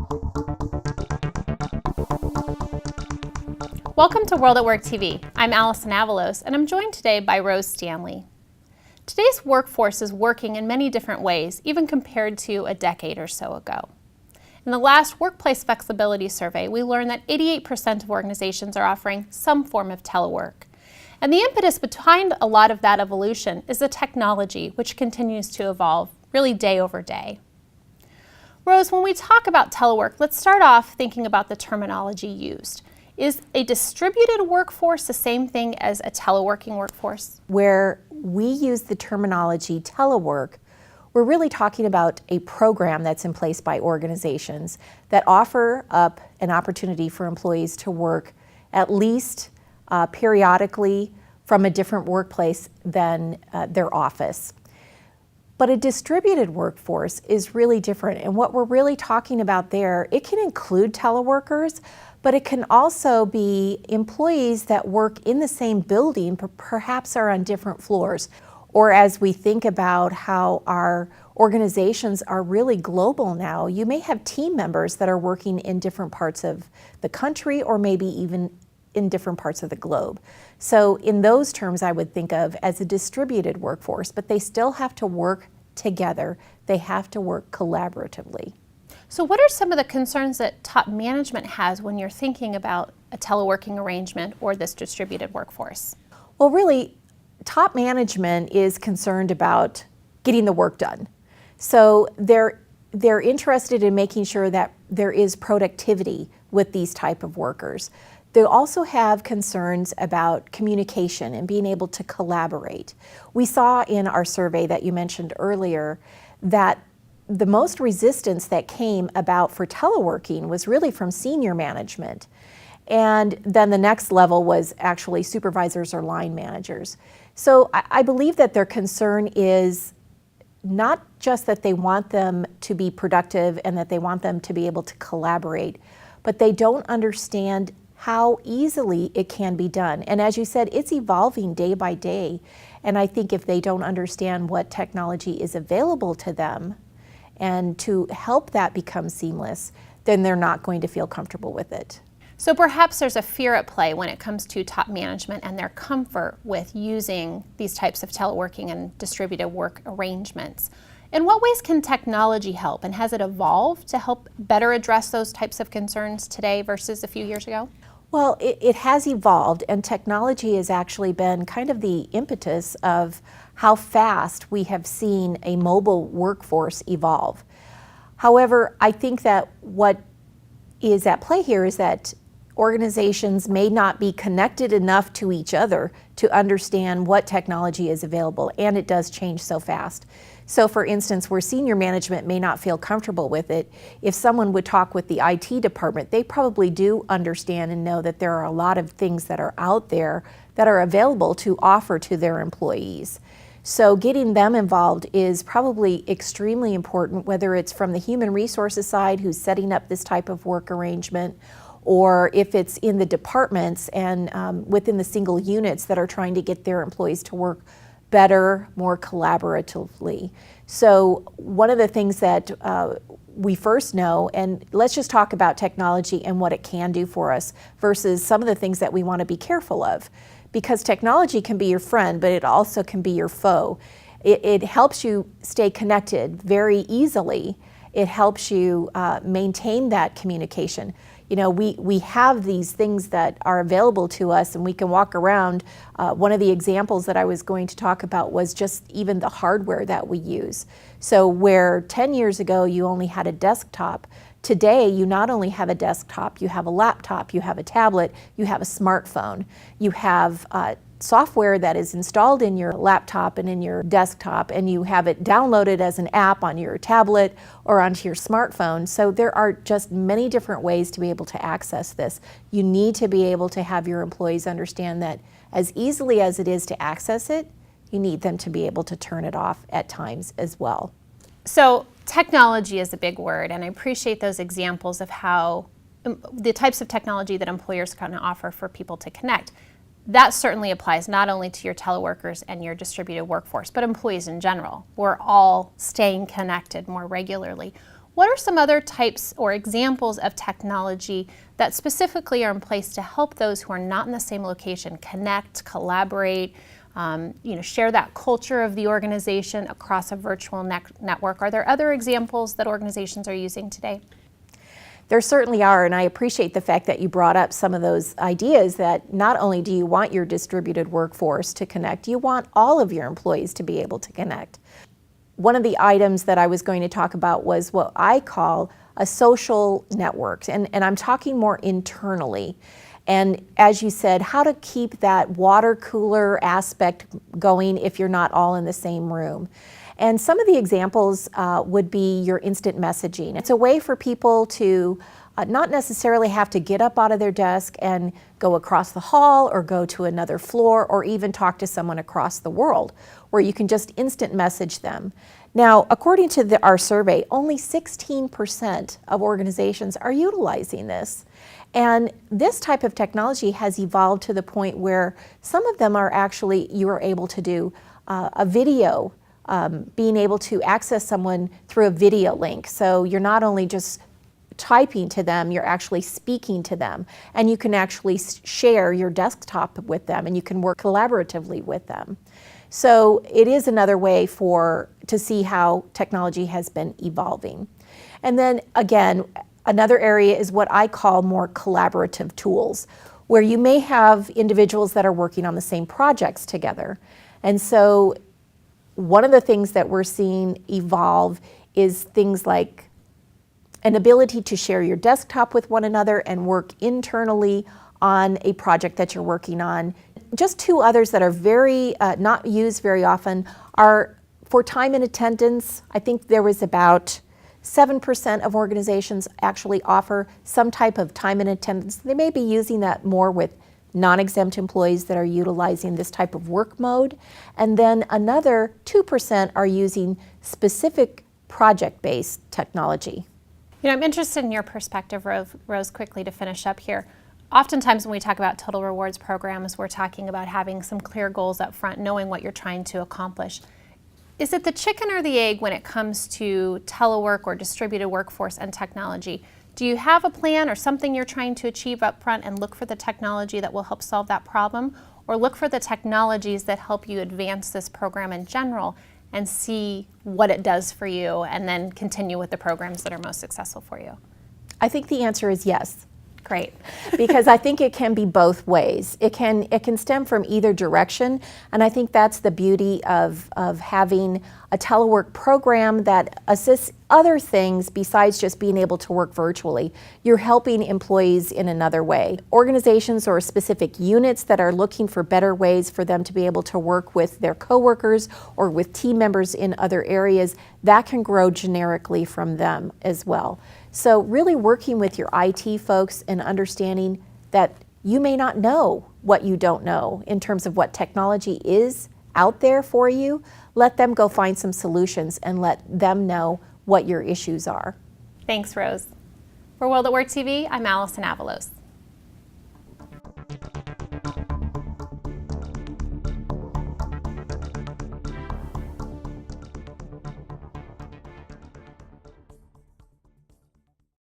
Welcome to WorldatWork TV. I'm Allison Avalos, and I'm joined today by Rose Stanley. Today's workforce is working in many different ways, even compared to a decade or so ago. In the last Workplace Flexibility Survey, we learned that 88% of organizations are offering some form of telework. And the impetus behind a lot of that evolution is the technology, which continues to evolve, really day over day. Rose, when we talk about telework, let's start off thinking about the terminology used. Is a distributed workforce the same thing as a teleworking workforce? Where we use the terminology telework, we're really talking about a program that's in place by organizations that offer up an opportunity for employees to work at least periodically from a different workplace than their office. But a distributed workforce is really different, and what we're really talking about there, it can include teleworkers, but it can also be employees that work in the same building, but perhaps are on different floors. Or as we think about how our organizations are really global now, you may have team members that are working in different parts of the country or maybe even in different parts of the globe. So in those terms, I would think of as a distributed workforce, but they still have to work together. They have to work collaboratively. So what are some of the concerns that top management has when you're thinking about a teleworking arrangement or this distributed workforce? Well, really, top management is concerned about getting the work done. So they're interested in making sure that there is productivity with these type of workers. They also have concerns about communication and being able to collaborate. We saw in our survey that you mentioned earlier that the most resistance that came about for teleworking was really from senior management. And then the next level was actually supervisors or line managers. So I believe that their concern is not just that they want them to be productive and that they want them to be able to collaborate, but they don't understand how easily it can be done. And as you said, it's evolving day by day. And I think if they don't understand what technology is available to them and to help that become seamless, then they're not going to feel comfortable with it. So perhaps there's a fear at play when it comes to top management and their comfort with using these types of teleworking and distributed work arrangements. In what ways can technology help, and has it evolved to help better address those types of concerns today versus a few years ago? Well, it has evolved, and technology has actually been kind of the impetus of how fast we have seen a mobile workforce evolve. However, I think that what is at play here is that organizations may not be connected enough to each other to understand what technology is available, and it does change so fast. So for instance, where senior management may not feel comfortable with it, if someone would talk with the IT department, they probably do understand and know that there are a lot of things that are out there that are available to offer to their employees. So getting them involved is probably extremely important, whether it's from the human resources side who's setting up this type of work arrangement, or if it's in the departments and within the single units that are trying to get their employees to work better, more collaboratively. So one of the things that we first know, and let's just talk about technology and what it can do for us versus some of the things that we want to be careful of. Because technology can be your friend, but it also can be your foe. It helps you stay connected very easily. It helps you maintain that communication. You know, we have these things that are available to us and we can walk around. One of the examples that I was going to talk about was just even the hardware that we use. So where 10 years ago you only had a desktop, today you not only have a desktop, you have a laptop, you have a tablet, you have a smartphone, you have software that is installed in your laptop and in your desktop, and you have it downloaded as an app on your tablet or onto your smartphone. So there are just many different ways to be able to access this. You need to be able to have your employees understand that as easily as it is to access it, you need them to be able to turn it off at times as well. So technology is a big word, and I appreciate those examples of how the types of technology that employers can offer for people to connect. That certainly applies not only to your teleworkers and your distributed workforce, but employees in general. We're all staying connected more regularly. What are some other types or examples of technology that specifically are in place to help those who are not in the same location connect, collaborate, share that culture of the organization across a virtual network? Are there other examples that organizations are using today? There certainly are, and I appreciate the fact that you brought up some of those ideas that not only do you want your distributed workforce to connect, you want all of your employees to be able to connect. One of the items that I was going to talk about was what I call a social network, and I'm talking more internally. And as you said, how to keep that water cooler aspect going if you're not all in the same room. And some of the examples would be your instant messaging. It's a way for people to not necessarily have to get up out of their desk and go across the hall or go to another floor or even talk to someone across the world, where you can just instant message them. Now, according to our survey, only 16% of organizations are utilizing this. And this type of technology has evolved to the point where some of them are actually, you are able to do a video, being able to access someone through a video link. So you're not only just typing to them, you're actually speaking to them. And you can actually share your desktop with them and you can work collaboratively with them. So it is another way to see how technology has been evolving. And then again, another area is what I call more collaborative tools, where you may have individuals that are working on the same projects together. And so one of the things that we're seeing evolve is things like an ability to share your desktop with one another and work internally on a project that you're working on. Just two others that are very not used very often are for time and attendance. I think there was about 7% of organizations actually offer some type of time and attendance. They may be using that more with non-exempt employees that are utilizing this type of work mode. And then another 2% are using specific project-based technology. I'm interested in your perspective, Rose, quickly to finish up here. Oftentimes when we talk about total rewards programs, we're talking about having some clear goals up front, knowing what you're trying to accomplish. Is it the chicken or the egg when it comes to telework or distributed workforce and technology? Do you have a plan or something you're trying to achieve up front and look for the technology that will help solve that problem? Or look for the technologies that help you advance this program in general and see what it does for you and then continue with the programs that are most successful for you? I think the answer is yes. Great. Because I think it can be both ways. It can stem from either direction, and I think that's the beauty of having a telework program that assists other things besides just being able to work virtually. You're helping employees in another way. Organizations or specific units that are looking for better ways for them to be able to work with their coworkers or with team members in other areas, that can grow generically from them as well. So really working with your IT folks and understanding that you may not know what you don't know in terms of what technology is out there for you. Let them go find some solutions and let them know what your issues are. Thanks, Rose. For WorldatWork TV, I'm Allison Avalos.